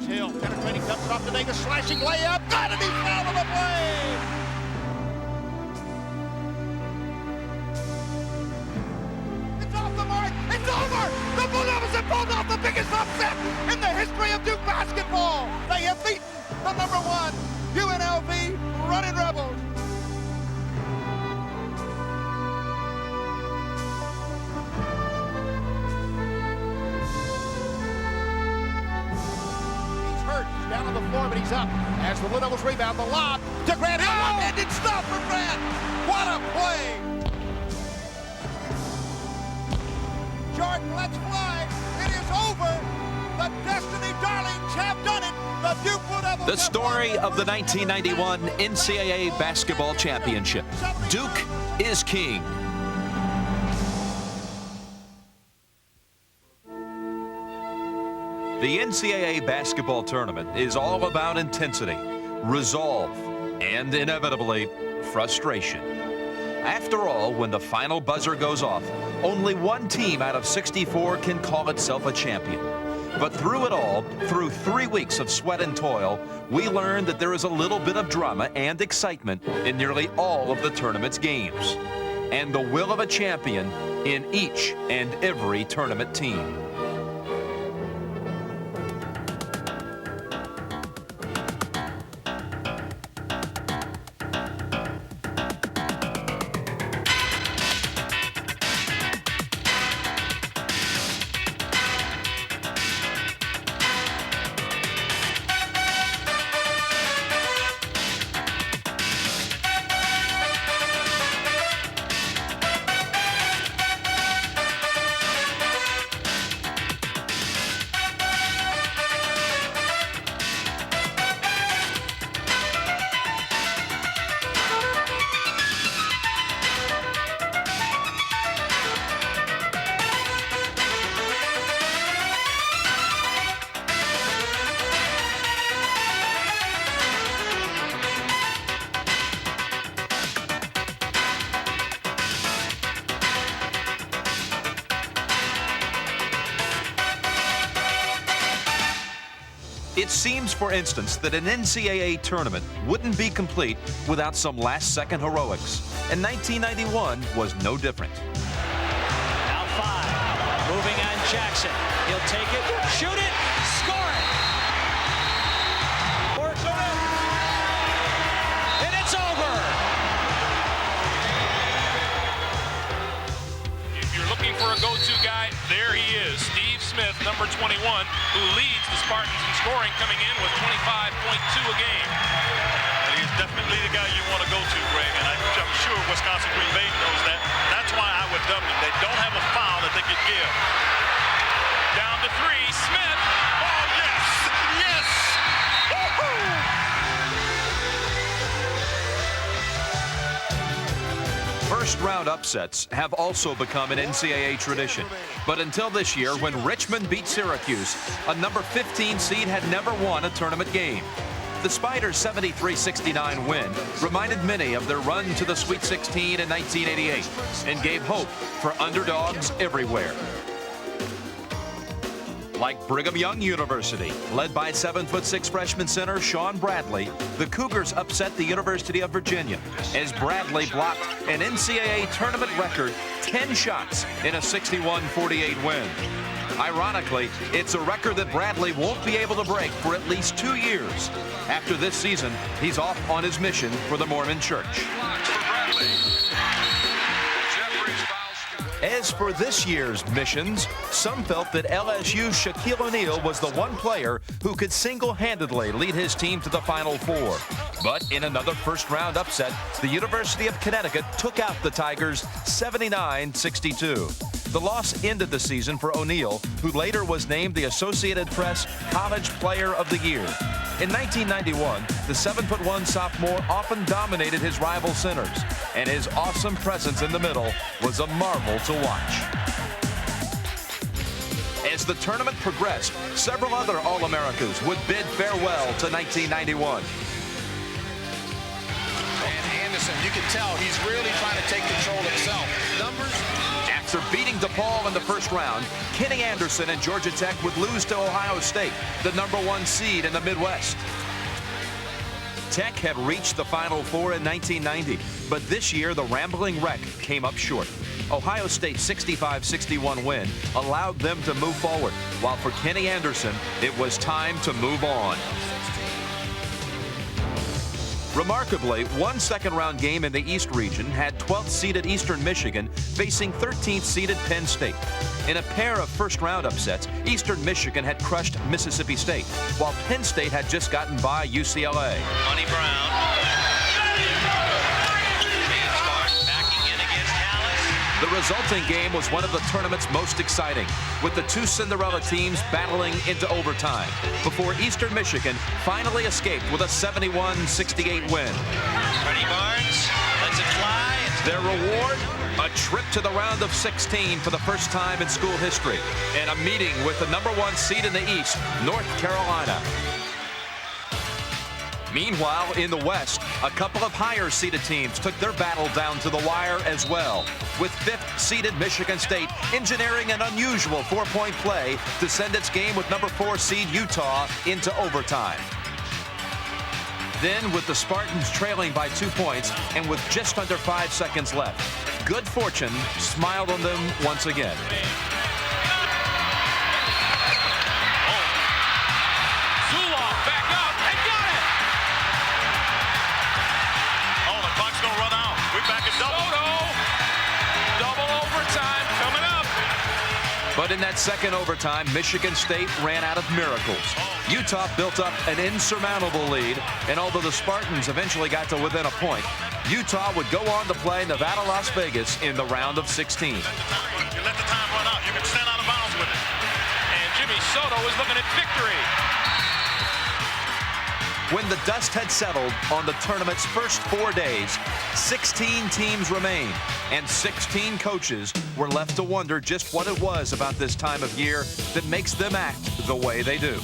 Here's Hill, penetrating, comes off to make a slashing layup. Got it, he fouled on the play! It's off the mark, it's over! The Bulldogs have pulled off the biggest upset in the history of Duke basketball! They have beaten the #1 UNLV Running Rebels! Down on the floor, but he's up. As the Bulldogs rebound, the lob to Grant. Oh! One-handed stop for Grant. What a play! Jordan lets fly. It is over. The Destiny Darlings have done it. The Duke Blue Devils. The story of the 1991 NCAA basketball championship. Duke is king. The NCAA basketball tournament is all about intensity, resolve, and inevitably, frustration. After all, when the final buzzer goes off, only one team out of 64 can call itself a champion. But through it all, through 3 weeks of sweat and toil, we learned that there is a little bit of drama and excitement in nearly all of the tournament's games, and the will of a champion in each and every tournament team. It seems, for instance, that an NCAA tournament wouldn't be complete without some last-second heroics, and 1991 was no different. Now 5, moving on Jackson. He'll take it, shoot it, score it! And it's over! If you're looking for a go-to guy, there he is, Steve Smith, number 21, who leads the Spartans in scoring, coming in with 25.2 a game. And he's definitely the guy you want to go to, Greg, and I'm sure Wisconsin Green Bay knows that. That's why I would double him. They don't have a foul that they could give. Down to 3, Smith. Oh, yes! Yes! Woo-hoo! First-round upsets have also become an NCAA tradition. But until this year, when Richmond beat Syracuse, a number 15 seed had never won a tournament game. The Spiders' 73-69 win reminded many of their run to the Sweet 16 in 1988 and gave hope for underdogs everywhere. Like Brigham Young University, led by 7'6" freshman center Sean Bradley, the Cougars upset the University of Virginia as Bradley blocked an NCAA tournament record 10 shots in a 61-48 win. Ironically, it's a record that Bradley won't be able to break for at least 2 years. After this season, he's off on his mission for the Mormon Church. As for this year's missions, some felt that LSU's Shaquille O'Neal was the one player who could single-handedly lead his team to the Final Four. But in another first-round upset, the University of Connecticut took out the Tigers 79-62. The loss ended the season for O'Neal, who later was named the Associated Press College Player of the Year. In 1991, the 7'1" sophomore often dominated his rival centers, and his awesome presence in the middle was a marvel to watch. As the tournament progressed, several other All-Americas would bid farewell to 1991. And Anderson, you can tell he's really trying to take control himself. Numbers. After beating DePaul in the first first round, Kenny Anderson and Georgia Tech would lose to Ohio State, the #1 seed in the Midwest. Tech had reached the Final Four in 1990, but this year the Rambling Wreck came up short. Ohio State's 65-61 win allowed them to move forward, while for Kenny Anderson, it was time to move on. Remarkably, one second-round game in the East region had 12th-seeded Eastern Michigan facing 13th-seeded Penn State. In a pair of first-round upsets, Eastern Michigan had crushed Mississippi State, while Penn State had just gotten by UCLA. Money Brown. Backing in against Dallas. The resulting game was one of the tournament's most exciting, with the two Cinderella teams battling into overtime, before Eastern Michigan finally escaped with a 71-68 win. Freddie Barnes lets it fly. Their reward? A trip to the round of 16 for the first time in school history, and a meeting with the #1 seed in the East, North Carolina. Meanwhile, in the West, a couple of higher-seeded teams took their battle down to the wire as well, with 5th-seeded Michigan State engineering an unusual 4-point play to send its game with #4 seed Utah into overtime. Then, with the Spartans trailing by 2 points and with just under 5 seconds left, good fortune smiled on them once again. But in that second overtime, Michigan State ran out of miracles. Utah built up an insurmountable lead, and although the Spartans eventually got to within a point, Utah would go on to play Nevada, Las Vegas in the round of 16. You let the time run out. You can stand out of bounds with it. And Jimmy Soto is looking at victory. When the dust had settled on the tournament's first 4 days, 16 teams remained, and 16 coaches were left to wonder just what it was about this time of year that makes them act the way they do.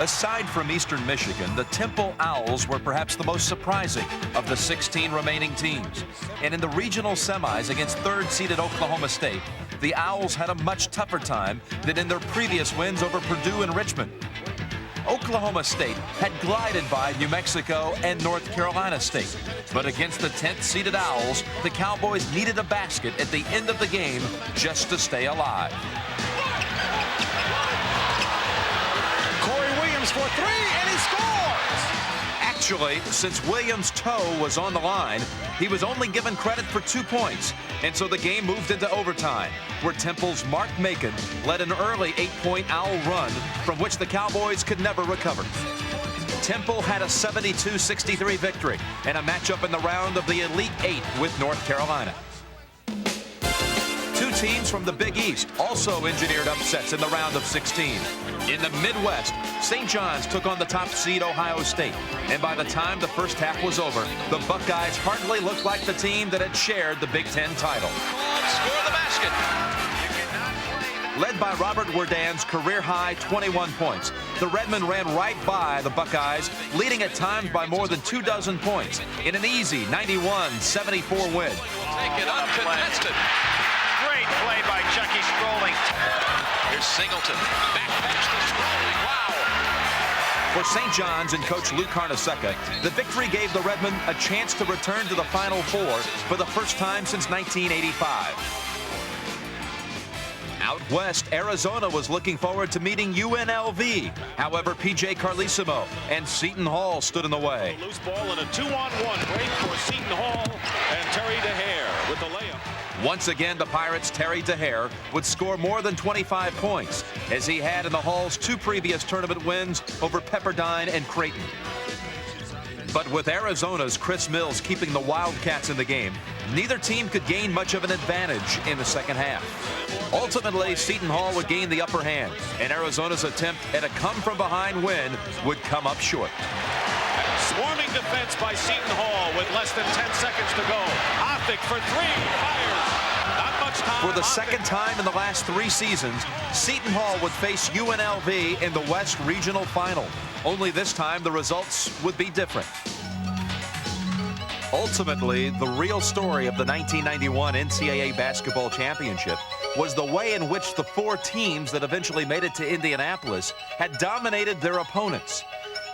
Aside from Eastern Michigan, the Temple Owls were perhaps the most surprising of the 16 remaining teams. And in the regional semis against third-seeded Oklahoma State, the Owls had a much tougher time than in their previous wins over Purdue and Richmond. Oklahoma State had glided by New Mexico and North Carolina State. But against the 10th-seeded Owls, the Cowboys needed a basket at the end of the game just to stay alive. For 3, and he scores! Actually, since Williams' toe was on the line, he was only given credit for 2 points, and so the game moved into overtime, where Temple's Mark Macon led an early 8-point Owl run from which the Cowboys could never recover. Temple had a 72-63 victory and a matchup in the round of the Elite Eight with North Carolina. Two teams from the Big East also engineered upsets in the round of 16. In the Midwest, St. John's took on the top seed Ohio State, and by the time the first half was over, the Buckeyes hardly looked like the team that had shared the Big Ten title. Score the basket. Led by Robert Werdan's career-high 21 points, the Redmen ran right by the Buckeyes, leading at times by more than 24 points in an easy 91-74 win. Take it uncontested. Great play by Chucky Strolling. Here's Singleton. Back pass to Strolling. Wow. For St. John's and coach Luke Carnesecca, the victory gave the Redmen a chance to return to the Final Four for the first time since 1985. Out west, Arizona was looking forward to meeting UNLV. However, P.J. Carlesimo and Seton Hall stood in the way. Loose ball and a 2-on-1 break for Seton Hall, and Terry DeHare with the layup. Once again, the Pirates' Terry DeHare would score more than 25 points, as he had in the Hall's 2 previous tournament wins over Pepperdine and Creighton. But with Arizona's Chris Mills keeping the Wildcats in the game, neither team could gain much of an advantage in the second half. Ultimately, Seton Hall would gain the upper hand, and Arizona's attempt at a come-from-behind win would come up short. Swarming defense by Seton Hall with less than 10 seconds to go. Optic for 3, fires. Not much time. For the second time in the last 3 seasons, Seton Hall would face UNLV in the West Regional Final. Only this time, the results would be different. Ultimately, the real story of the 1991 NCAA basketball championship was the way in which the 4 teams that eventually made it to Indianapolis had dominated their opponents.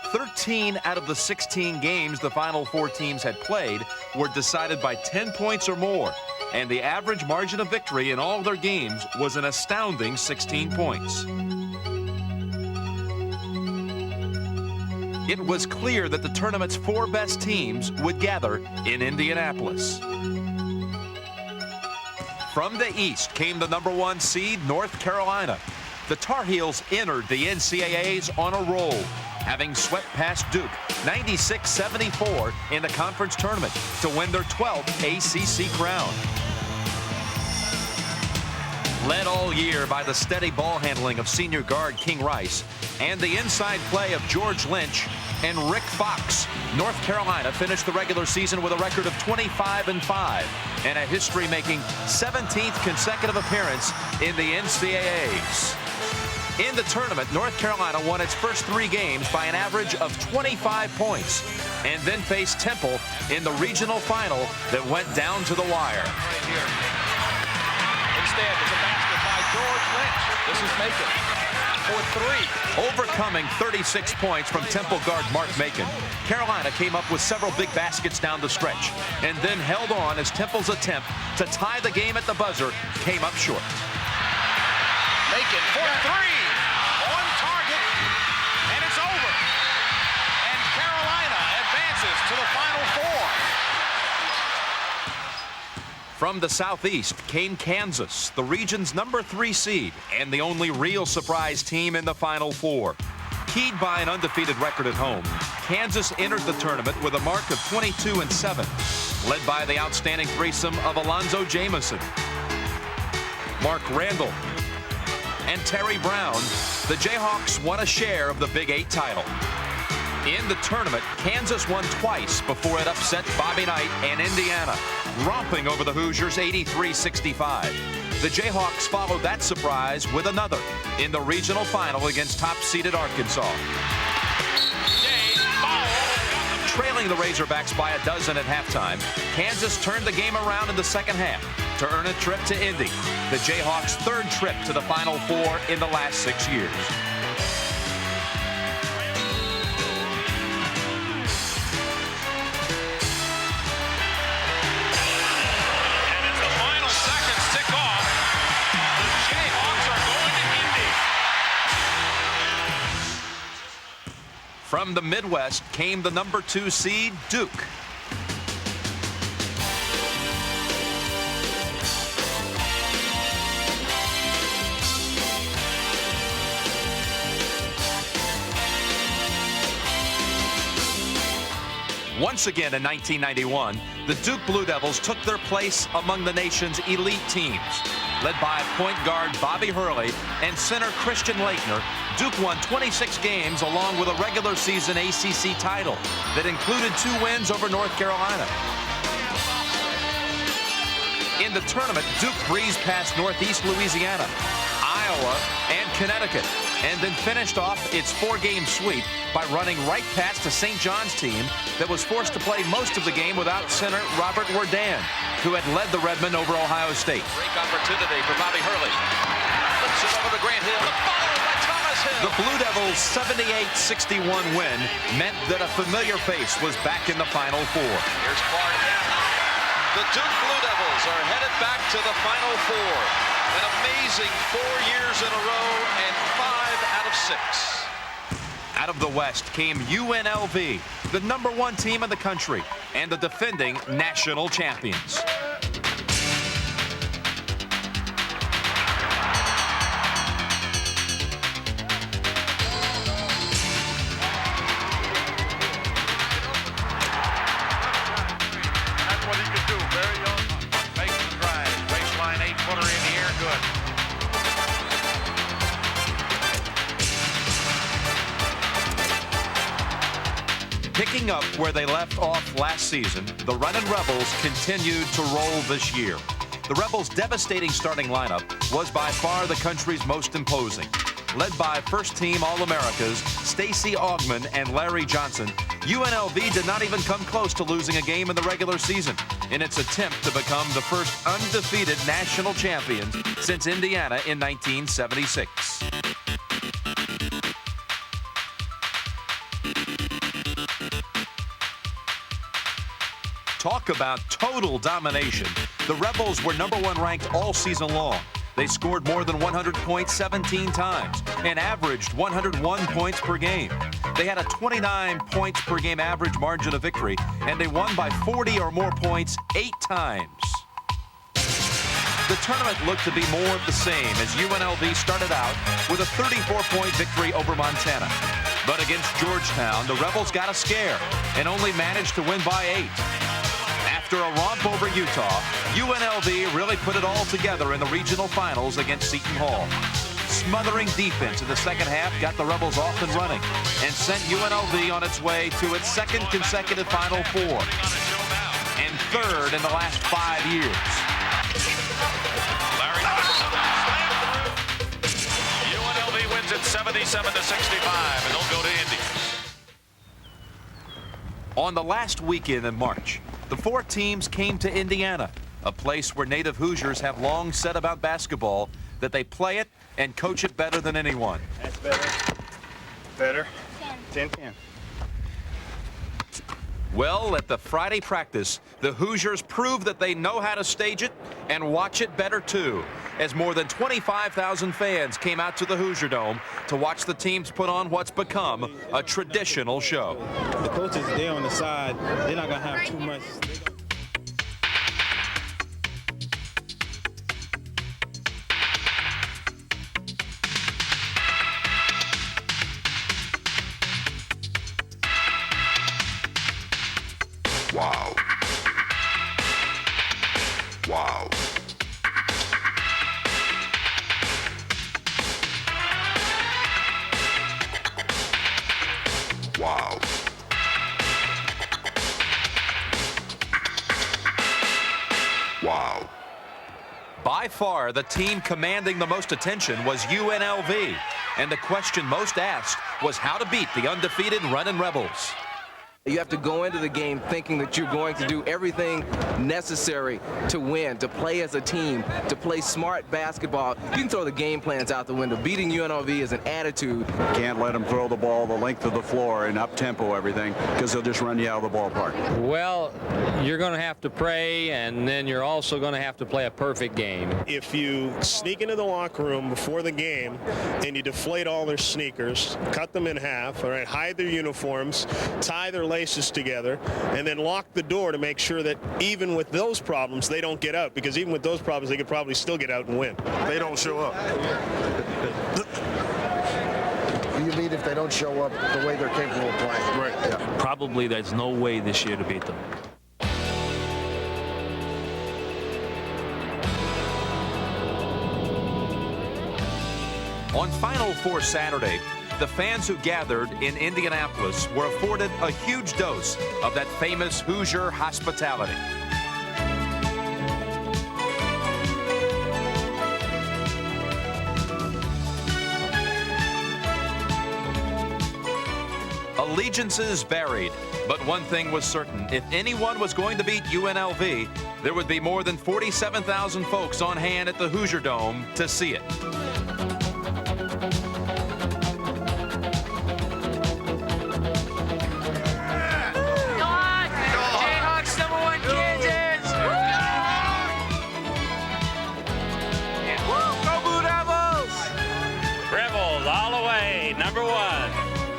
13 out of the 16 games the Final 4 teams had played were decided by 10 points or more, and the average margin of victory in all their games was an astounding 16 points. It was clear that the tournament's 4 best teams would gather in Indianapolis. From the East came the #1 seed, North Carolina. The Tar Heels entered the NCAAs on a roll, having swept past Duke 96-74 in the conference tournament to win their 12th ACC crown. Led all year by the steady ball handling of senior guard King Rice and the inside play of George Lynch and Rick Fox, North Carolina finished the regular season with a record of 25-5 and a history-making 17th consecutive appearance in the NCAAs. In the tournament, North Carolina won its first 3 games by an average of 25 points and then faced Temple in the regional final that went down to the wire. Right here. Instead, it's a basket by George Lynch. This is Macon for 3. Overcoming 36 points from Temple guard Mark Macon, Carolina came up with several big baskets down the stretch and then held on as Temple's attempt to tie the game at the buzzer came up short. Macon for 3. On target. And it's over. And Carolina advances to the Final 4. From the Southeast came Kansas, the region's #3 seed and the only real surprise team in the Final 4. Keyed by an undefeated record at home, Kansas entered the tournament with a mark of 22-7, led by the outstanding threesome of Alonzo Jamison, Mark Randall, and Terry Brown. The Jayhawks won a share of the Big 8 title. In the tournament, Kansas won twice before it upset Bobby Knight and Indiana, romping over the Hoosiers 83-65. The Jayhawks followed that surprise with another in the regional final against top-seeded Arkansas. Trailing the Razorbacks by a dozen at halftime, Kansas turned the game around in the second half to earn a trip to Indy, the Jayhawks' 3rd trip to the Final 4 in the last 6 years. From the Midwest came the #2 seed, Duke. Once again in 1991, the Duke Blue Devils took their place among the nation's elite teams. Led by point guard Bobby Hurley and center Christian Laettner, Duke won 26 games along with a regular season ACC title that included 2 wins over North Carolina. In the tournament, Duke breezed past Northeast Louisiana, Iowa, and Connecticut, and then finished off its 4-game sweep by running right past a St. John's team that was forced to play most of the game without center Robert Wardan, who had led the Redmen over Ohio State. Break opportunity for Bobby Hurley. Flips it over to Grant Hill. The follow by Thomas Hill. The Blue Devils' 78-61 win meant that a familiar face was back in the Final 4. Here's Clark. The Duke Blue Devils are headed back to the Final 4. An amazing 4 years in a row and 5 out of 6. Out of the West came UNLV, the #1 team in the country and the defending national champions. That's what he can do. Very young. Makes the drive. Baseline 8-footer in the air. Good. Picking up where they left off last season, the Runnin' Rebels continued to roll this year. The Rebels' devastating starting lineup was by far the country's most imposing. Led by first-team All-Americas Stacey Augmon and Larry Johnson, UNLV did not even come close to losing a game in the regular season in its attempt to become the first undefeated national champions since Indiana in 1976. Talk about total domination. The Rebels were #1 ranked all season long. They scored more than 100 points 17 times and averaged 101 points per game. They had a 29 points per game average margin of victory, and they won by 40 or more points 8 times. The tournament looked to be more of the same as UNLV started out with a 34-point victory over Montana. But against Georgetown, the Rebels got a scare and only managed to win by 8. After a romp over Utah, UNLV really put it all together in the regional finals against Seton Hall. Smothering defense in the second half got the Rebels off and running and sent UNLV on its way to its second consecutive Final Four and third in the last 5 years. Larry UNLV wins it 77-65, and they'll go to Indy. On the last weekend in March, the 4 teams came to Indiana, a place where native Hoosiers have long said about basketball that they play it and coach it better than anyone. That's better. Better. 10-10. Well, at the Friday practice, the Hoosiers proved that they know how to stage it and watch it better too, as more than 25,000 fans came out to the Hoosier Dome to watch the teams put on what's become a traditional show. The coaches, they're on the side. They're not going to have too much. Wow. Wow. Wow. Wow. By far, the team commanding the most attention was UNLV, and the question most asked was how to beat the undefeated Runnin' Rebels. You have to go into the game thinking that you're going to do everything necessary to win, to play as a team, to play smart basketball. You can throw the game plans out the window. Beating UNLV is an attitude. Can't let them throw the ball the length of the floor and up-tempo everything because they'll just run you out of the ballpark. Well, you're going to have to pray, and then you're also going to have to play a perfect game. If you sneak into the locker room before the game and you deflate all their sneakers, cut them in half, all right, hide their uniforms, tie their laces together, and then lock the door to make sure that even with those problems, they don't get out, because even with those problems, they could probably still get out and win. They don't show up. You mean if they don't show up the way they're capable of playing? Right. Yeah. Probably there's no way this year to beat them. On Final Four Saturday, the fans who gathered in Indianapolis were afforded a huge dose of that famous Hoosier hospitality. Allegiances varied, but one thing was certain. If anyone was going to beat UNLV, there would be more than 47,000 folks on hand at the Hoosier Dome to see it.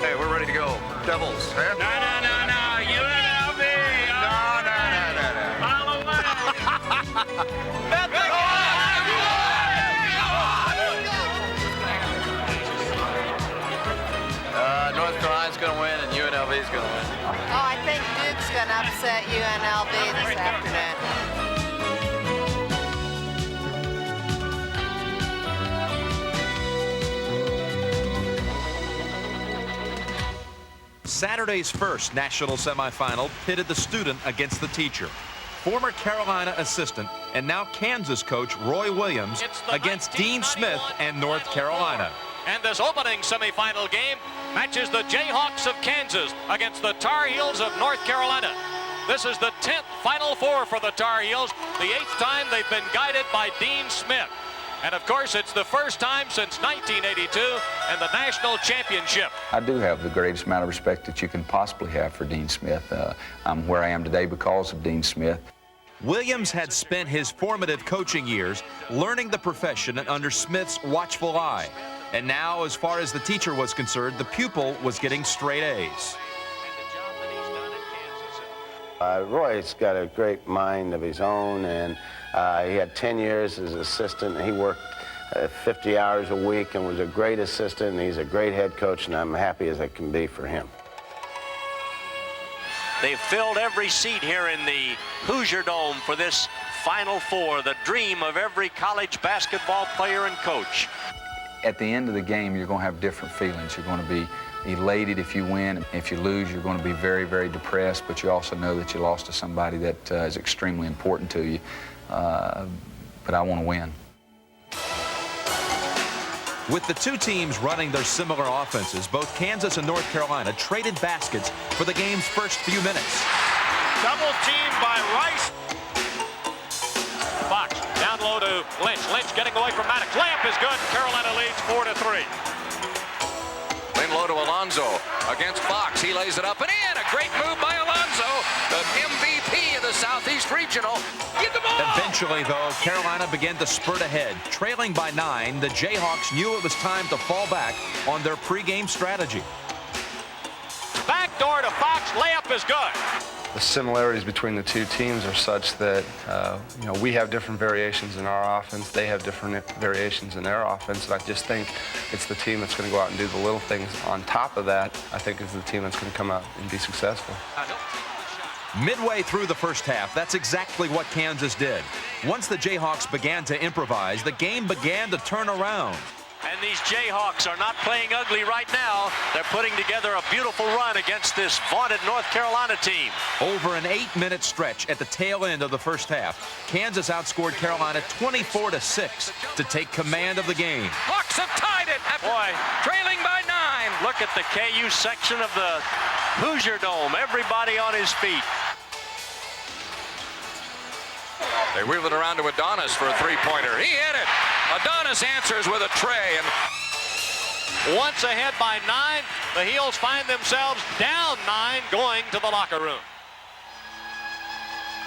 Hey, we're ready to go. Devils. No, UNLV. All the way. North Carolina's going to win, and UNLV's going to win. Oh, I think Duke's going to upset UNLV this afternoon. Saturday's first national semifinal pitted the student against the teacher. Former Carolina assistant and now Kansas coach Roy Williams against Dean Smith and North Carolina. And this opening semifinal game matches the Jayhawks of Kansas against the Tar Heels of North Carolina. This is the 10th Final Four for the Tar Heels, the 8th time they've been guided by Dean Smith. And of course, it's the first time since 1982 and the national championship. I do have the greatest amount of respect that you can possibly have for Dean Smith. I'm where I am today because of Dean Smith. Williams had spent his formative coaching years learning the profession under Smith's watchful eye. And now, as far as the teacher was concerned, the pupil was getting straight A's. Roy's got a great mind of his own, and he had 10 years as assistant. He worked 50 hours a week and was a great assistant, and he's a great head coach, and I'm happy as I can be for him. They've filled every seat here in the Hoosier Dome for this Final Four, the dream of every college basketball player and coach. At the end of the game, you're going to have different feelings. You're going to be elated if you win. If you lose, you're going to be very, very depressed, but you also know that you lost to somebody that is extremely important to you. But I want to win. With the two teams running their similar offenses, both Kansas and North Carolina traded baskets for the game's first few minutes. Double team by Rice. Fox down low to Lynch. Lynch getting away from Maddox. Layup is good. Carolina leads 4-3. Then low to Alonzo against Fox. He lays it up and in. A great move by Alonzo, the MVP of the Southeast Regional. Get the ball! Eventually, though, Carolina began to spurt ahead. Trailing by 9, the Jayhawks knew it was time to fall back on their pregame strategy. Backdoor to Fox. Layup is good. The similarities between the two teams are such that, we have different variations in our offense. They have different variations in their offense. And I just think it's the team that's going to go out and do the little things on top of that, I think, is the team that's going to come out and be successful. Midway through the first half, that's exactly what Kansas did. Once the Jayhawks began to improvise, the game began to turn around. And these Jayhawks are not playing ugly right now. They're putting together a beautiful run against this vaunted North Carolina team. Over an 8-minute stretch at the tail end of the first half, Kansas outscored Carolina 24-6 to take command of the game. Hawks have tied it. Boy, trailing by 9. Look at the KU section of the Hoosier Dome. Everybody on his feet. They wheel it around to Adonis for a three-pointer. He hit it. Adonis answers with a tray. And once ahead by 9, the Heels find themselves down 9 going to the locker room.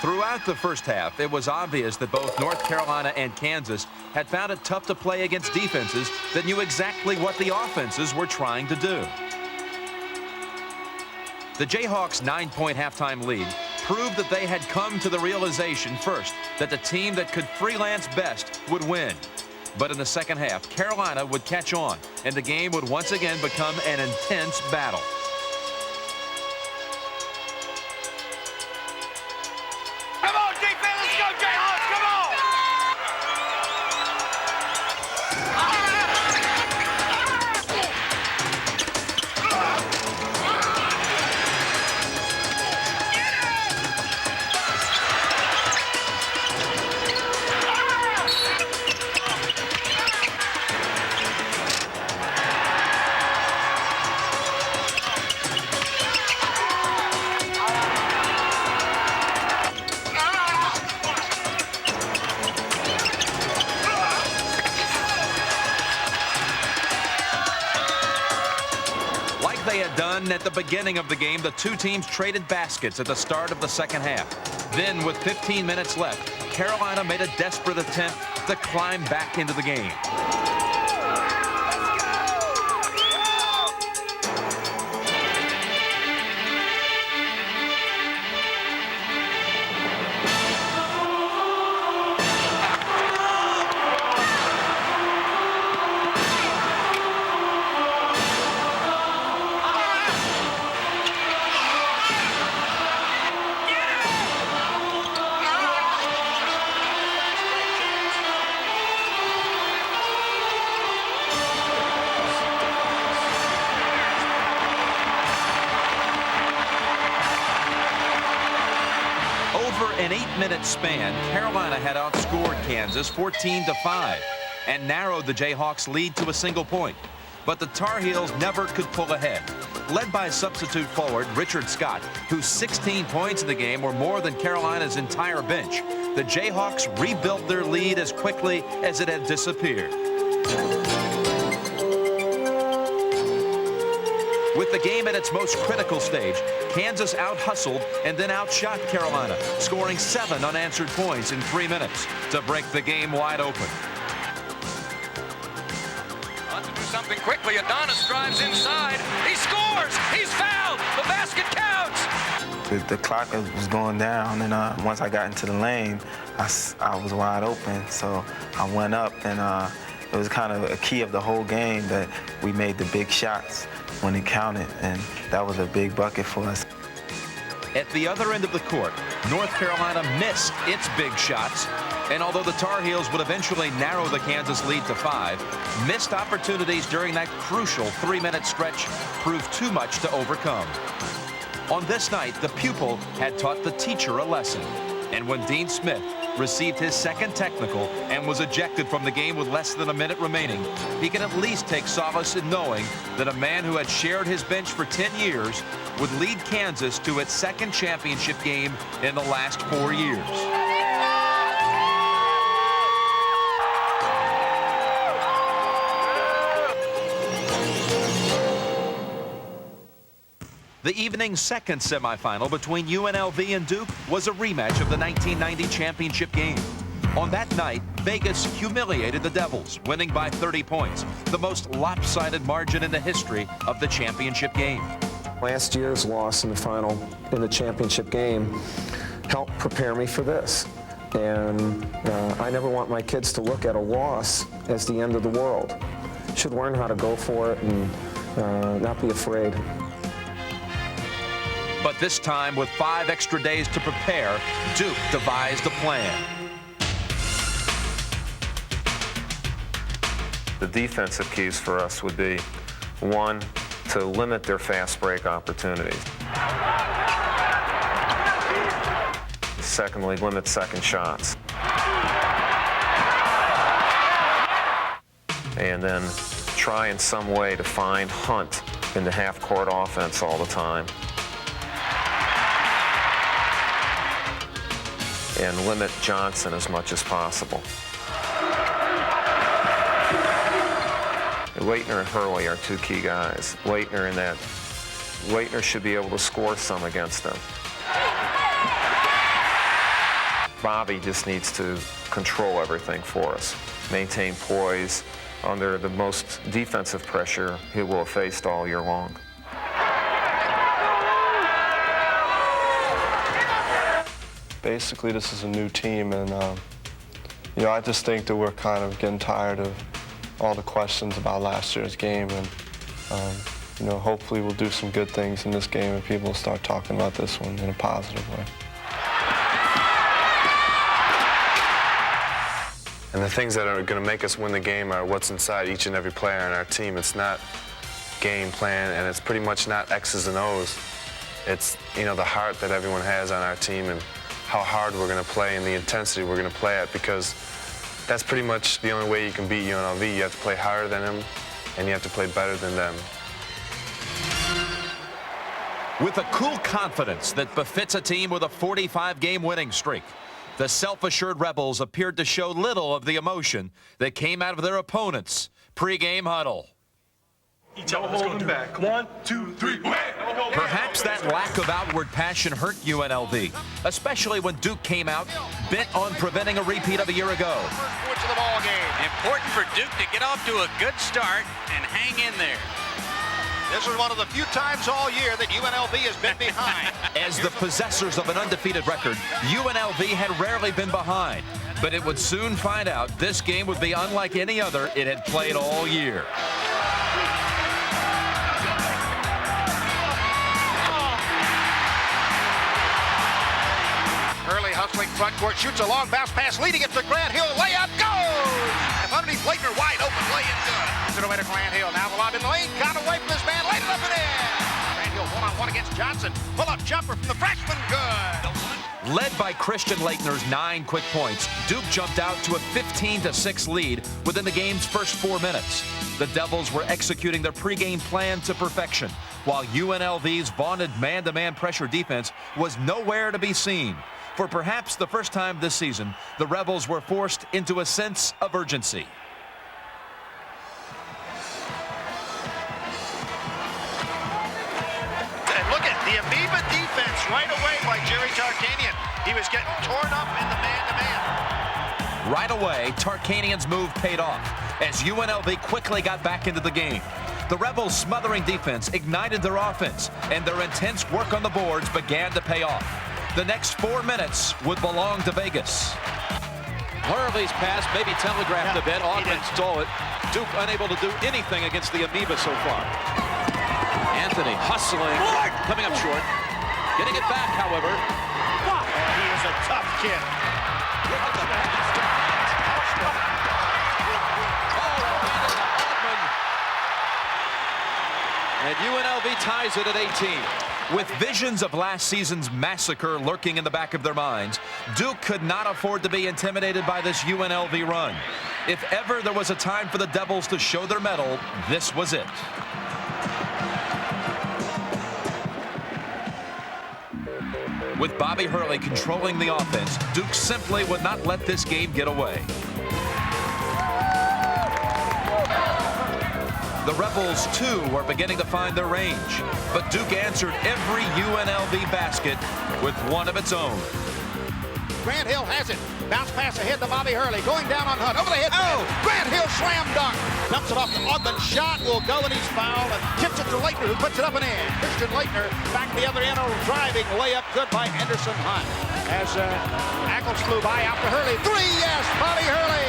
Throughout the first half, it was obvious that both North Carolina and Kansas had found it tough to play against defenses that knew exactly what the offenses were trying to do. The Jayhawks' 9-point halftime lead proved that they had come to the realization first that the team that could freelance best would win. But in the second half, Carolina would catch on, and the game would once again become an intense battle. Come on, defense, let's go, Jayhawks, come on! They had done at the beginning of the game, the two teams traded baskets at the start of the second half. Then, with 15 minutes left, Carolina made a desperate attempt to climb back into the game. an 8-minute span, Carolina had outscored Kansas 14-5 and narrowed the Jayhawks' lead to a single point. But the Tar Heels never could pull ahead. Led by substitute forward Richard Scott, whose 16 points in the game were more than Carolina's entire bench, the Jayhawks rebuilt their lead as quickly as it had disappeared. With the game at its most critical stage, Kansas out-hustled and then outshot Carolina, scoring 7 unanswered points in 3 minutes to break the game wide open. To do something quickly, Adonis drives inside. He scores! He's fouled! The basket counts! The clock was going down, and once I got into the lane, I was wide open. So I went up, and it was kind of a key of the whole game that we made the big shots when it counted, and that was a big bucket for us. At the other end of the court, North Carolina missed its big shots, and although the Tar Heels would eventually narrow the Kansas lead to 5, missed opportunities during that crucial 3-minute stretch proved too much to overcome. On this night, the pupil had taught the teacher a lesson, and when Dean Smith received his second technical and was ejected from the game with less than a minute remaining, he can at least take solace in knowing that a man who had shared his bench for 10 years would lead Kansas to its second championship game in the last 4 years. The evening's second semifinal between UNLV and Duke was a rematch of the 1990 championship game. On that night, Vegas humiliated the Devils, winning by 30 points, the most lopsided margin in the history of the championship game. Last year's loss in the final in the championship game helped prepare me for this. And I never want my kids to look at a loss as the end of the world. Should learn how to go for it and not be afraid. But this time, with 5 extra days to prepare, Duke devised a plan. The defensive keys for us would be, 1, to limit their fast break opportunities. Secondly, limit second shots. And then try in some way to find Hunt in the half-court offense all the time. And limit Johnson as much as possible. Leitner and Hurley are 2 key guys. Leitner should be able to score some against them. Bobby just needs to control everything for us, maintain poise under the most defensive pressure he will have faced all year long. Basically, this is a new team, and I just think that we're kind of getting tired of all the questions about last year's game, and hopefully we'll do some good things in this game, and people will start talking about this one in a positive way. And the things that are going to make us win the game are what's inside each and every player on our team. It's not game plan, and it's pretty much not X's and O's. It's the heart that everyone has on our team, and how hard we're going to play and the intensity we're going to play at, because that's pretty much the only way you can beat UNLV. You have to play harder than them, and you have to play better than them. With a cool confidence that befits a team with a 45-game winning streak, the self-assured Rebels appeared to show little of the emotion that came out of their opponents' pregame huddle. No holding back. 1, 2, 3. Perhaps that lack of outward passion hurt UNLV, especially when Duke came out bent on preventing a repeat of a year ago. Points of the ball game. Important for Duke to get off to a good start and hang in there. This is one of the few times all year that UNLV has been behind. As the possessors of an undefeated record, UNLV had rarely been behind, but it would soon find out this game would be unlike any other it had played all year. Early hustling front court, shoots a long bounce pass, leading it to Grant Hill. Layup goes! And underneath Leitner, wide open, lay it good. It's away to Grant Hill. Now the lob in the lane, got away from this man, laid it up and in. Grant Hill one-on-one against Johnson. Pull-up jumper from the freshman, good. Led by Christian Laettner's 9 quick points, Duke jumped out to a 15-6 lead within the game's first 4 minutes. The Devils were executing their pregame plan to perfection, while UNLV's vaunted man-to-man pressure defense was nowhere to be seen. For perhaps the first time this season, the Rebels were forced into a sense of urgency. And look at the amoeba defense right away by Jerry Tarkanian. He was getting torn up in the man-to-man. Right away, Tarkanian's move paid off as UNLV quickly got back into the game. The Rebels' smothering defense ignited their offense, and their intense work on the boards began to pay off. The next 4 minutes would belong to Vegas. Hurley's pass maybe telegraphed a bit. Augman stole it. Duke unable to do anything against the amoeba so far. Anthony hustling, coming up short. Getting it back, however. He is a tough kid. And UNLV ties it at 18. With visions of last season's massacre lurking in the back of their minds, Duke could not afford to be intimidated by this UNLV run. If ever there was a time for the Devils to show their mettle, this was it. With Bobby Hurley controlling the offense, Duke simply would not let this game get away. The Rebels, too, were beginning to find their range, but Duke answered every UNLV basket with one of its own. Grant Hill has it. Bounce pass ahead to Bobby Hurley. Going down on Hunt. Over the head. Oh! Grant Hill slam dunk. Dumps it off to Augman. Shot will go, and he's fouled. And tips it to Laettner, who puts it up and in. Christian Laettner back the other end. Driving layup. Good by Anderson Hunt. As Ackles flew by out to Hurley. 3, yes! Bobby Hurley.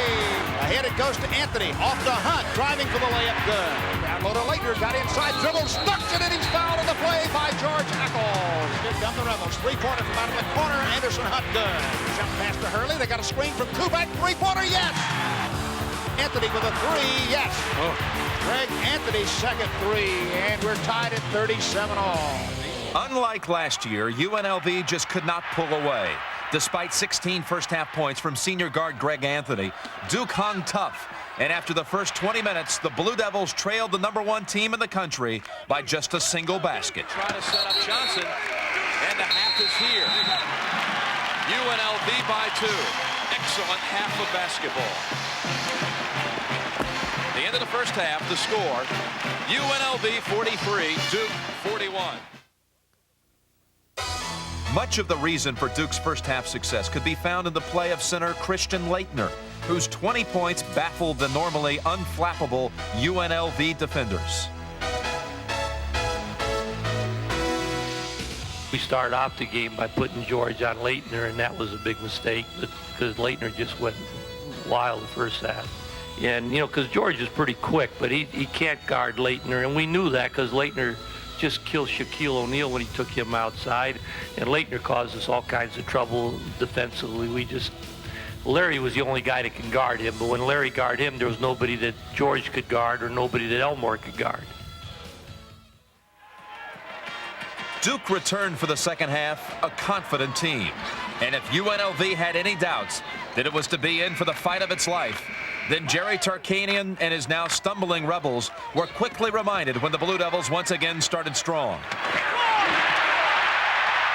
Ahead it goes to Anthony. Off to Hunt. Driving for the layup. Good. Down low to Laettner. Got inside. Dribble. Stuck it, and he's fouled in the play by George Ackles. Here come the Rebels. 3-pointer from out of the corner. Anderson Hunt. Good. Jump pass to Hurley. They got a screen from Kubek. 3-pointer. Yes. Anthony with a 3. Yes. Greg Anthony's second 3. And we're tied at 37 all. Unlike last year, UNLV just could not pull away. Despite 16 first-half points from senior guard Greg Anthony, Duke hung tough. And after the first 20 minutes, the Blue Devils trailed the #1 team in the country by just a single basket. Try to set up Johnson, and the half is here. UNLV by 2. Excellent half of basketball. The end of the first half, the score, UNLV 43, Duke 41. Much of the reason for Duke's first-half success could be found in the play of center Christian Laettner, whose 20 points baffled the normally unflappable UNLV defenders. We started off the game by putting George on Laettner, and that was a big mistake because Laettner just went wild the first half. And, you know, because George is pretty quick, but he can't guard Laettner, and we knew that because Laettner just killed Shaquille O'Neal when he took him outside, and Laettner caused us all kinds of trouble defensively. Larry was the only guy that can guard him, but when Larry guarded him, there was nobody that George could guard or nobody that Elmore could guard. Duke returned for the second half a confident team. And if UNLV had any doubts that it was to be in for the fight of its life, then Jerry Tarkanian and his now stumbling Rebels were quickly reminded when the Blue Devils once again started strong.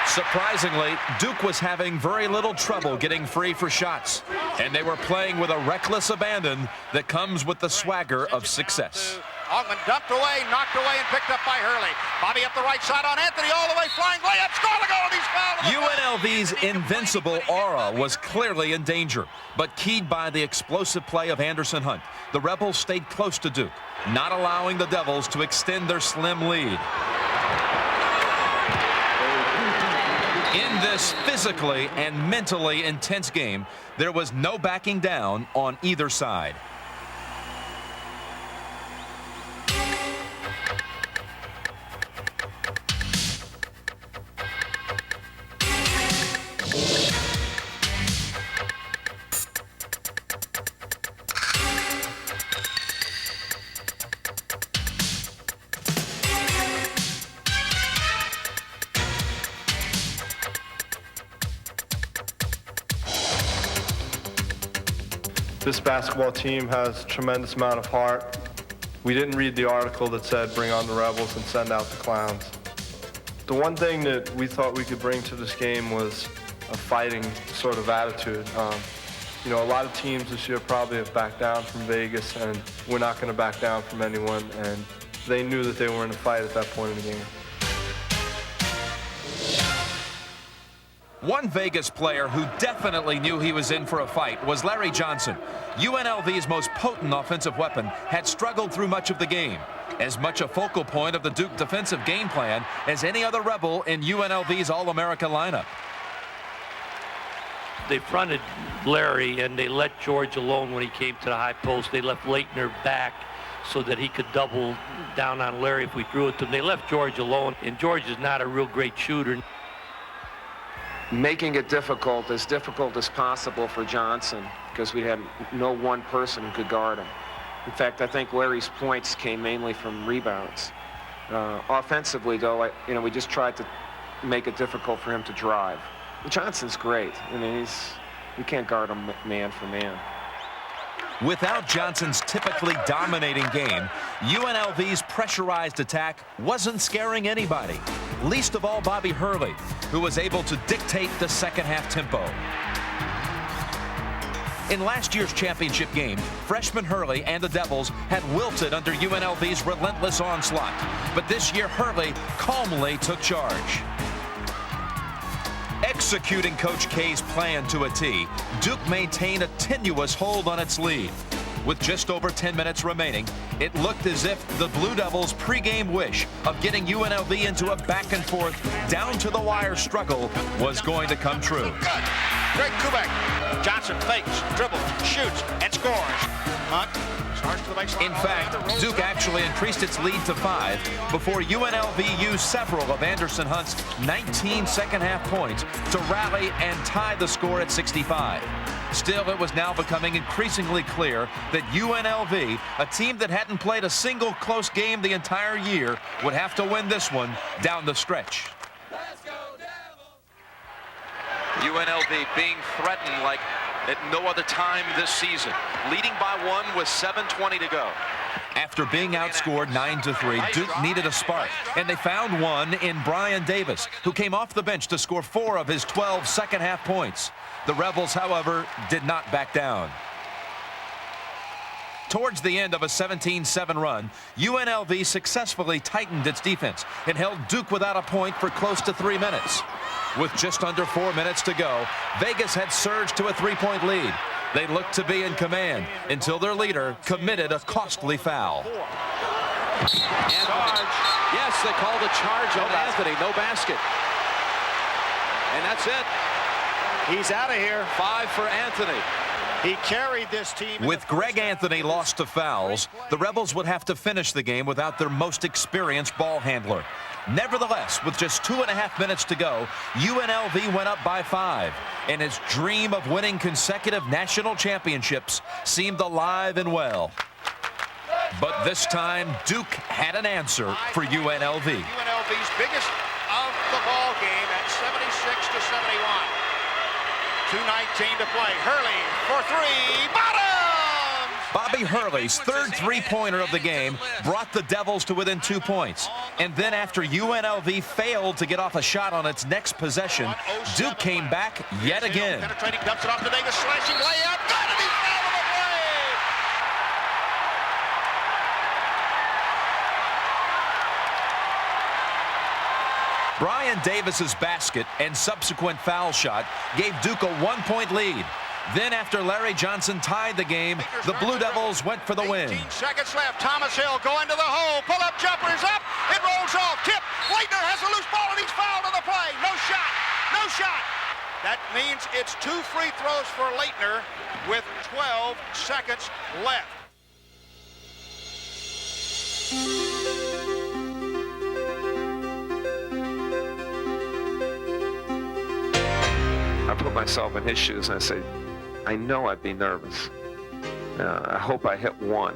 Surprisingly, Duke was having very little trouble getting free for shots, and they were playing with a reckless abandon that comes with the swagger of success. Augman dumped away, knocked away, and picked up by Hurley. Bobby up the right side on Anthony, all the way flying layup, score the goal, and he's fouled. UNLV's invincible aura was clearly in danger, but keyed by the explosive play of Anderson Hunt, the Rebels stayed close to Duke, not allowing the Devils to extend their slim lead. In this physically and mentally intense game, there was no backing down on either side. This basketball team has a tremendous amount of heart. We didn't read the article that said bring on the Rebels and send out the clowns. The one thing that we thought we could bring to this game was a fighting sort of attitude. You know, a lot of teams this year probably have backed down from Vegas, and we're not going to back down from anyone, and they knew that they were in a fight at that point in the game. One Vegas player who definitely knew he was in for a fight was Larry Johnson. UNLV's most potent offensive weapon had struggled through much of the game, as much a focal point of the Duke defensive game plan as any other Rebel in UNLV's All-America lineup. They fronted Larry, and they let George alone when he came to the high post. They left Leitner back so that he could double down on Larry if we threw it to him. They left George alone, and George is not a real great shooter. Making it difficult as possible for Johnson, because we had no one person who could guard him. In fact, I think Larry's points came mainly from rebounds. Offensively, though, we just tried to make it difficult for him to drive. Johnson's great. I mean, you can't guard him man for man. Without Johnson's typically dominating game, UNLV's pressurized attack wasn't scaring anybody, least of all Bobby Hurley, who was able to dictate the second half tempo. In last year's championship game, freshman Hurley and the Devils had wilted under UNLV's relentless onslaught, but this year Hurley calmly took charge. Executing Coach K's plan to a T, Duke maintained a tenuous hold on its lead. With just over 10 minutes remaining, it looked as if the Blue Devils' pregame wish of getting UNLV into a back-and-forth, down-to-the-wire struggle was going to come true. Greg Kubek. Johnson fakes, dribbles, shoots, and scores. Hunt starts to the baseline. In fact, Duke actually increased its lead to 5 before UNLV used several of Anderson Hunt's 19 second-half points to rally and tie the score at 65. Still, it was now becoming increasingly clear that UNLV, a team that hadn't played a single close game the entire year, would have to win this one down the stretch. UNLV being threatened like at no other time this season, leading by 1 with 7:20 to go. After being outscored 9-3, Duke needed a spark, and they found one in Brian Davis, who came off the bench to score 4 of his 12 second-half points. The Rebels, however, did not back down. Towards the end of a 17-7 run, UNLV successfully tightened its defense and held Duke without a point for close to 3 minutes. With just under 4 minutes to go, Vegas had surged to a 3-point lead. They looked to be in command until their leader committed a costly foul. Charge. Yes, they called a charge on Anthony. No basket. And that's it. He's out of here. 5 for Anthony. He carried this team. With Greg Anthony lost to fouls, the Rebels would have to finish the game without their most experienced ball handler. Nevertheless, with just 2.5 minutes to go, UNLV went up by 5, and its dream of winning consecutive national championships seemed alive and well. But this time, Duke had an answer for UNLV. UNLV's biggest of the ball game at 76-71. 2:19 to play. Hurley for 3. Bottoms! Bobby Hurley's third three-pointer of the game brought the Devils to within 2 points. And then after UNLV failed to get off a shot on its next possession, Duke came back yet again. Penetrating, dumps it off to Davis, slashing layup. Got it! He's out of the play! Brian Davis's basket and subsequent foul shot gave Duke a 1-point lead. Then after Larry Johnson tied the game, the Blue Devils went for the win. 18 seconds left. Thomas Hill going to the hole. Pull-up jumper is up. It rolls off. Tip. Leitner has a loose ball and he's fouled on the play. No shot. No shot. That means it's 2 free throws for Leitner with 12 seconds left. I put myself in his shoes and I say, I know I'd be nervous. I hope I hit one.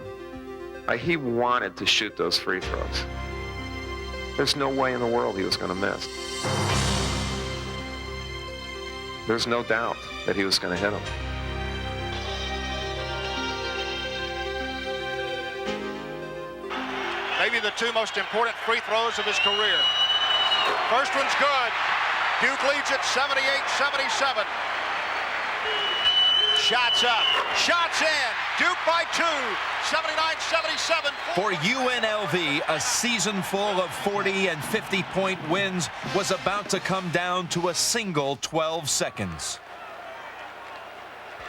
He wanted to shoot those free throws. There's no way in the world he was going to miss. There's no doubt that he was going to hit them. maybe the two most important free throws of his career. First one's good. Duke leads it 78-77. Shots up, shots in. Duke by 2, 79-77. For UNLV, a season full of 40 and 50-point wins was about to come down to a single 12 seconds.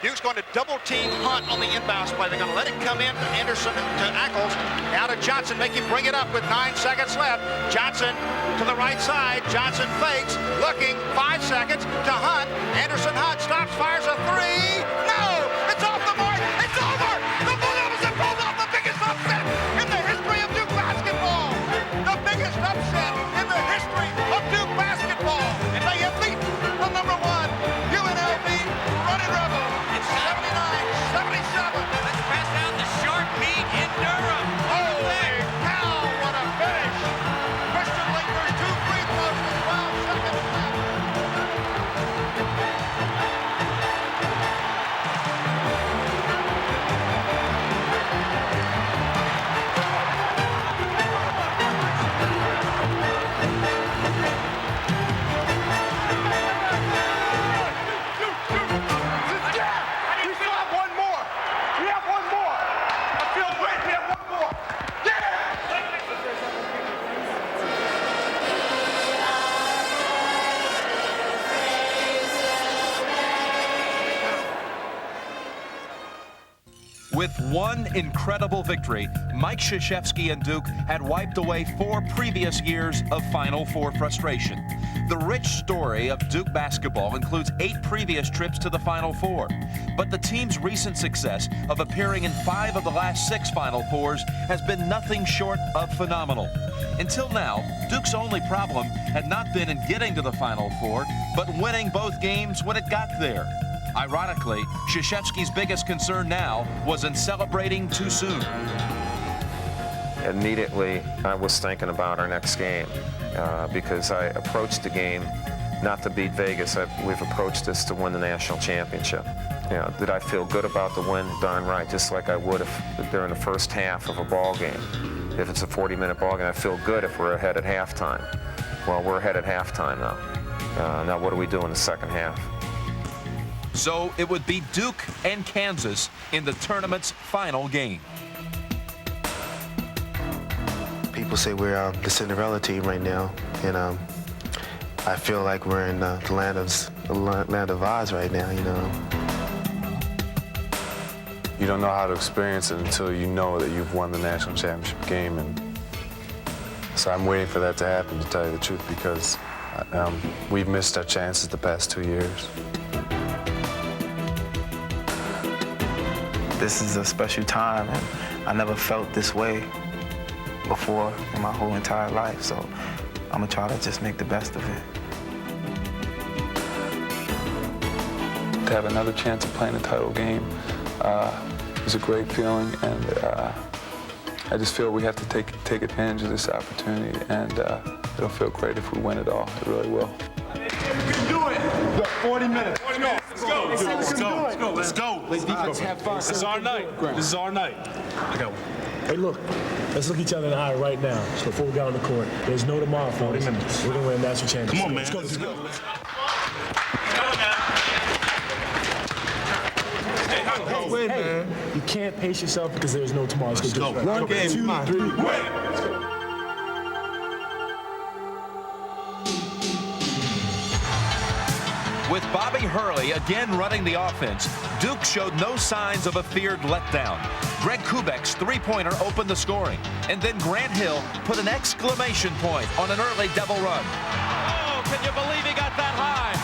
Duke's going to double team Hunt on the inbounds play. They're going to let it come in to Anderson to Ackles. Now to Johnson, make him bring it up with 9 seconds left. Johnson to the right side. Johnson fakes, looking, 5 seconds to Hunt. Anderson Hunt stops, fires a 3. No! It's off the mark! It's over! The Bulldogs have pulled off the biggest upset in the history of Duke basketball! The biggest upset in the history of Duke basketball! And they have beaten the #1 UNLV Running Rebels. 79-77. Let's pass out the short meat in Durham. Holy cow, what a finish. Christian Laettner, 2 free throws with 12 seconds left. With one incredible victory, Mike Krzyzewski and Duke had wiped away 4 previous years of Final Four frustration. The rich story of Duke basketball includes 8 previous trips to the Final Four, but the team's recent success of appearing in 5 of the last 6 Final Fours has been nothing short of phenomenal. Until now, Duke's only problem had not been in getting to the Final Four, but winning both games when it got there. Ironically, Krzyzewski's biggest concern now was in celebrating too soon. Immediately, I was thinking about our next game because I approached the game not to beat Vegas. We've approached this to win the national championship. You know, did I feel good about the win? Darn right, just like I would if during the first half of a ball game. If it's a 40-minute ball game, I feel good if we're ahead at halftime. Well, we're ahead at halftime now. Now what do we do in the second half? So it would be Duke and Kansas in the tournament's final game. People say we're the Cinderella team right now, and I feel like we're in the land of Oz right now, you know. You don't know how to experience it until you know that you've won the national championship game, and so I'm waiting for that to happen, to tell you the truth, because we've missed our chances the past 2 years. This is a special time, and I never felt this way before in my whole entire life, so I'm gonna try to just make the best of it. To have another chance of playing a title game is a great feeling, and I just feel we have to take advantage of this opportunity, and it'll feel great if we win it all. It really will. You can do it. You got 40 minutes. Let's go. Let's go. Let's go. Let's go. Let's go. Let's have fun. This is our night. This is our night. I got one. Hey, look. Let's look each other in the eye right now. So before we get on the court, there's no tomorrow, 40 minutes. We're going to win a national championship. Come on, man. Let's go. Let's go. Win, man. You can't pace yourself because there's no tomorrow. Let's go. One game. 2, 3, win. Let's go. With Bobby Hurley again running the offense, Duke showed no signs of a feared letdown. Greg Kubek's three-pointer opened the scoring, and then Grant Hill put an exclamation point on an early double run. Oh, can you believe he got that high?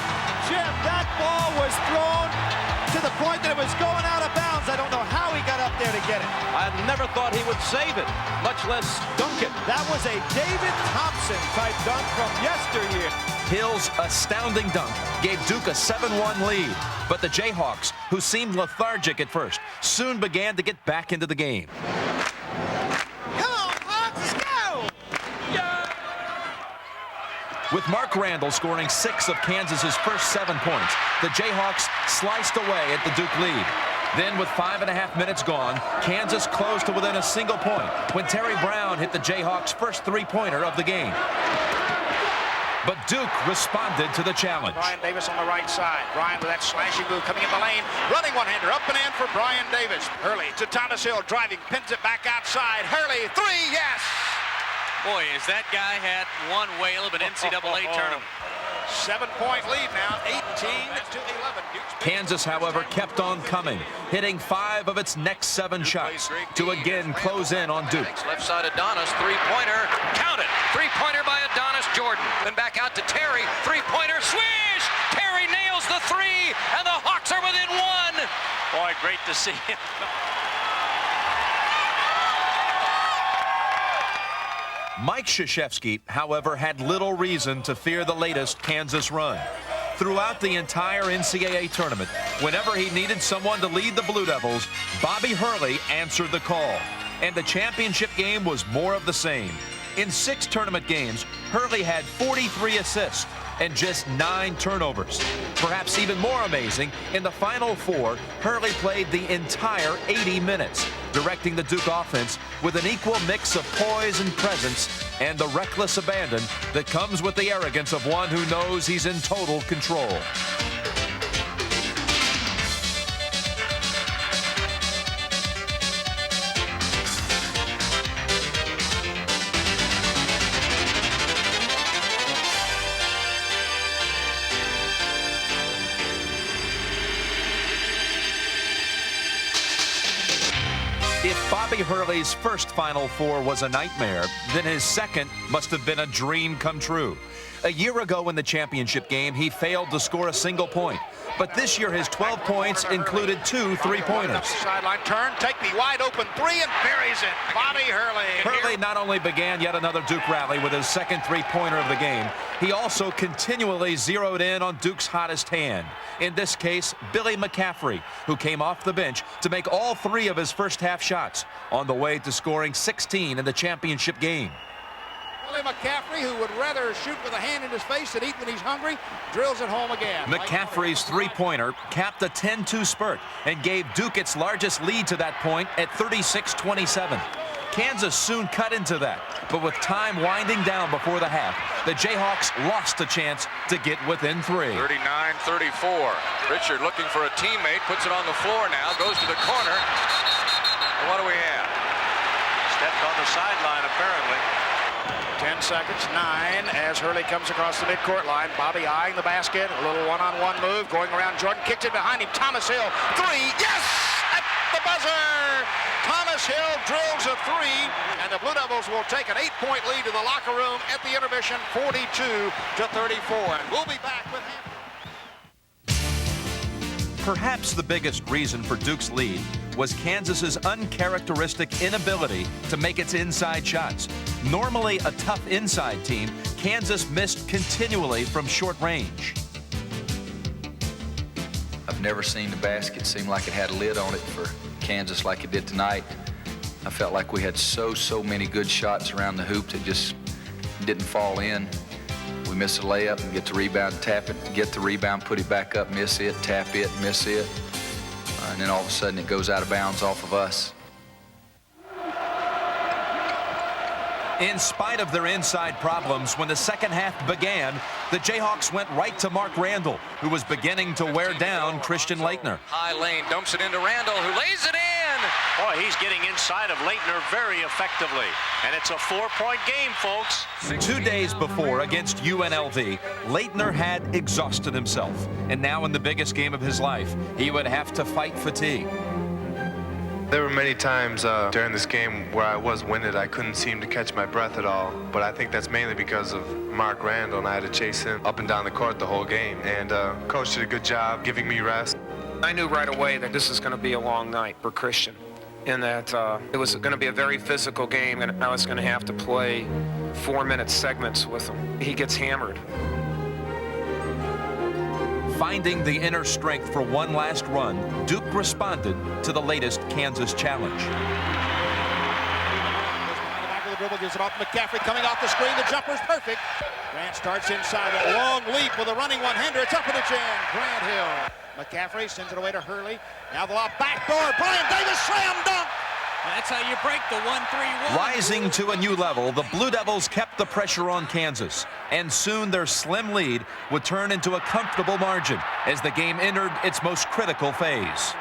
Jim, that ball was thrown to the point that it was going out of bounds. I don't know how he got up there to get it. I never thought he would save it, much less dunk it. That was a David Thompson type dunk from yesteryear. Hill's astounding dunk gave Duke a 7-1 lead, but the Jayhawks, who seemed lethargic at first, soon began to get back into the game. Come on, Hawks, let's go! Yeah! With Mark Randall scoring 6 of Kansas's first 7 points, the Jayhawks sliced away at the Duke lead. Then with 5.5 minutes gone, Kansas closed to within a single point when Terry Brown hit the Jayhawks' first three-pointer of the game. But Duke responded to the challenge. Brian Davis on the right side. Brian with that slashing move coming in the lane. Running one-hander up and in for Brian Davis. Hurley to Thomas Hill driving. Pins it back outside. Hurley, three, yes! Boy, has that guy had one whale of an NCAA tournament. 7-point lead now, 18-11. Kansas, however, kept on coming, hitting 5 of its next 7 shots to again close in on Duke. Left side Adonis, three-pointer, count it. Three-pointer by Adonis Jordan. Then back out to Terry, three-pointer, swish! Terry nails the three, and the Hawks are within 1. Boy, great to see him. Mike Krzyzewski, however, had little reason to fear the latest Kansas run. Throughout the entire NCAA tournament, whenever he needed someone to lead the Blue Devils, Bobby Hurley answered the call. And the championship game was more of the same. In 6 tournament games, Hurley had 43 assists and just 9 turnovers. Perhaps even more amazing, in the Final Four, Hurley played the entire 80 minutes, directing the Duke offense with an equal mix of poise and presence and the reckless abandon that comes with the arrogance of one who knows he's in total control. If Bobby Hurley's first Final Four was a nightmare, then his second must have been a dream come true. A year ago in the championship game, he failed to score a single point. But this year, his 12 points included 2 three-pointers. Sideline turn, take the wide open three and buries it. Bobby Hurley. Hurley not only began yet another Duke rally with his second three-pointer of the game, he also continually zeroed in on Duke's hottest hand. In this case, Billy McCaffrey, who came off the bench to make all 3 of his first half shots on the way to scoring 16 in the championship game. Billy McCaffrey, who would rather shoot with a hand in his face than eat when he's hungry, drills it home again. McCaffrey's three-pointer capped a 10-2 spurt and gave Duke its largest lead to that point at 36-27. Kansas soon cut into that, but with time winding down before the half, the Jayhawks lost a chance to get within 3. 39-34. Richard looking for a teammate, puts it on the floor now, goes to the corner. And what do we have? Stepped on the sideline, apparently. 10 seconds, 9, as Hurley comes across the midcourt line. Bobby eyeing the basket, a little one-on-one move, going around Jordan, kicks it behind him. Thomas Hill, 3, yes! At the buzzer! Thomas Hill drills a 3, and the Blue Devils will take an 8-point lead to the locker room at the intermission, 42-34. And we'll be back with him. Perhaps the biggest reason for Duke's lead was Kansas's uncharacteristic inability to make its inside shots. Normally a tough inside team, Kansas missed continually from short range. I've never seen the basket seem like it had a lid on it for Kansas like it did tonight. I felt like we had so many good shots around the hoop that just didn't fall in. We miss a layup and get the rebound, tap it, get the rebound, put it back up, miss it, tap it, miss it. And then all of a sudden it goes out of bounds off of us. In spite of their inside problems, when the second half began, the Jayhawks went right to Mark Randall, who was beginning to wear down Christian Laettner. High lane, dumps it into Randall, who lays it in. Boy, he's getting inside of Laettner very effectively. And it's a 4-point game, folks. 2 days before, against UNLV, Laettner had exhausted himself. And now in the biggest game of his life, he would have to fight fatigue. There were many times during this game where I was winded. I couldn't seem to catch my breath at all. But I think that's mainly because of Mark Randall, and I had to chase him up and down the court the whole game. And Coach did a good job giving me rest. I knew right away that this was going to be a long night for Christian, and that it was going to be a very physical game, and I was going to have to play 4-minute segments with him. He gets hammered. Finding the inner strength for one last run, Duke responded to the latest Kansas challenge. Back of the dribble, gives it off to McCaffrey, coming off the screen. The jumper's perfect. Grant starts inside, a long leap with a running one-hander. It's up and it's in. Grant Hill. McCaffrey sends it away to Hurley. Now the lob backdoor. Brian Davis slam dunk. That's how you break the 1-3-1. Rising to a new level, the Blue Devils kept the pressure on Kansas, and soon their slim lead would turn into a comfortable margin as the game entered its most critical phase.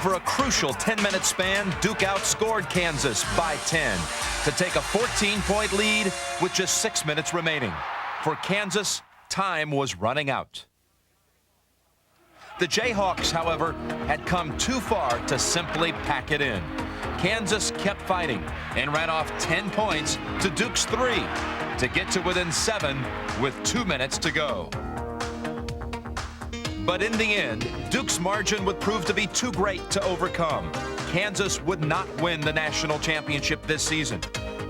Over a crucial 10-minute span, Duke outscored Kansas by 10 to take a 14-point lead with just 6 minutes remaining. For Kansas, time was running out. The Jayhawks, however, had come too far to simply pack it in. Kansas kept fighting and ran off 10 points to Duke's 3 to get to within 7 with 2 minutes to go. But in the end, Duke's margin would prove to be too great to overcome. Kansas would not win the national championship this season,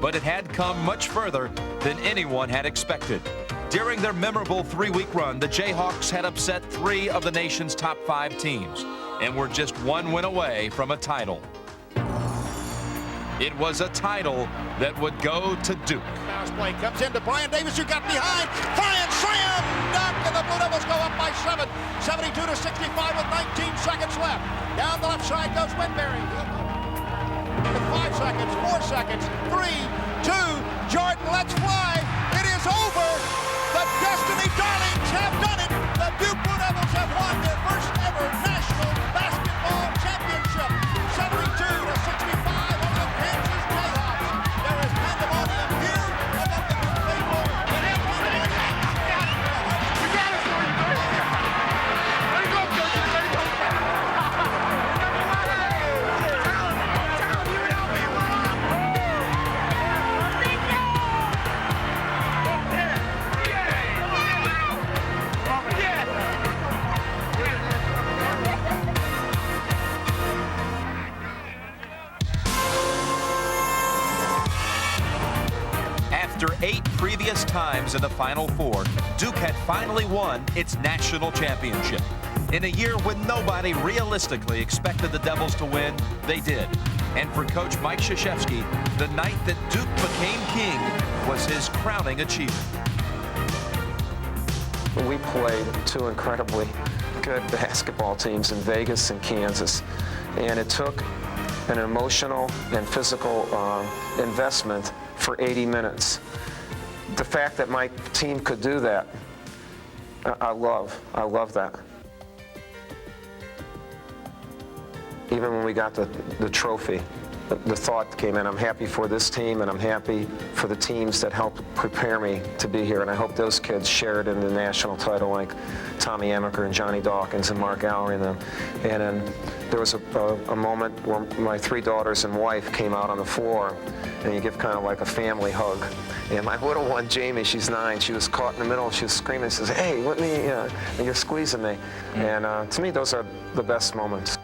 but it had come much further than anyone had expected. During their memorable 3-week run, the Jayhawks had upset 3 of the nation's top 5 teams and were just 1 win away from a title. It was a title that would go to Duke. Bounce play comes into Brian Davis, who got behind. Brian slam dunk, and the Blue Devils go up by 7. 72 to 65 with 19 seconds left. Down the left side goes Winberry. 5 seconds, 4 seconds, 3, 2, Jordan lets fly. It is over. The Destiny Darlings have done it. The Duke Blue Devils have won their first ever national basketball championship. 72 to 65 over the Kansas Jayhawks. There is pandemonium here among the Duke faithful. You got it, boy. Let it go, Coach. Let it go. After 8 previous times in the Final Four, Duke had finally won its national championship. In a year when nobody realistically expected the Devils to win, they did. And for Coach Mike Krzyzewski, the night that Duke became king was his crowning achievement. We played 2 incredibly good basketball teams in Vegas and Kansas, and it took an emotional and physical investment for 80 minutes. The fact that my team could do that, I love that. Even when we got the trophy, the thought came in, I'm happy for this team, and I'm happy for the teams that helped prepare me to be here, and I hope those kids shared in the national title, like Tommy Amaker and Johnny Dawkins and Mark Allery and them. And then there was a moment where my 3 daughters and wife came out on the floor, and you give kind of like a family hug. And my little one, Jamie, she's 9, she was caught in the middle, she was screaming, she says, hey, let me, and you're squeezing me. And to me, those are the best moments.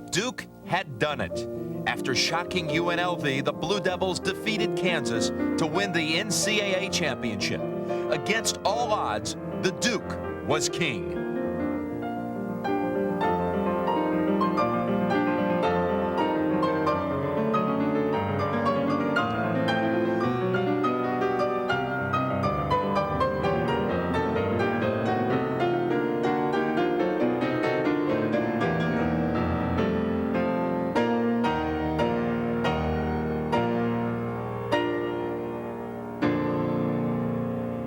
Duke had done it. After shocking UNLV, the Blue Devils defeated Kansas to win the NCAA championship. Against all odds, the Duke was king.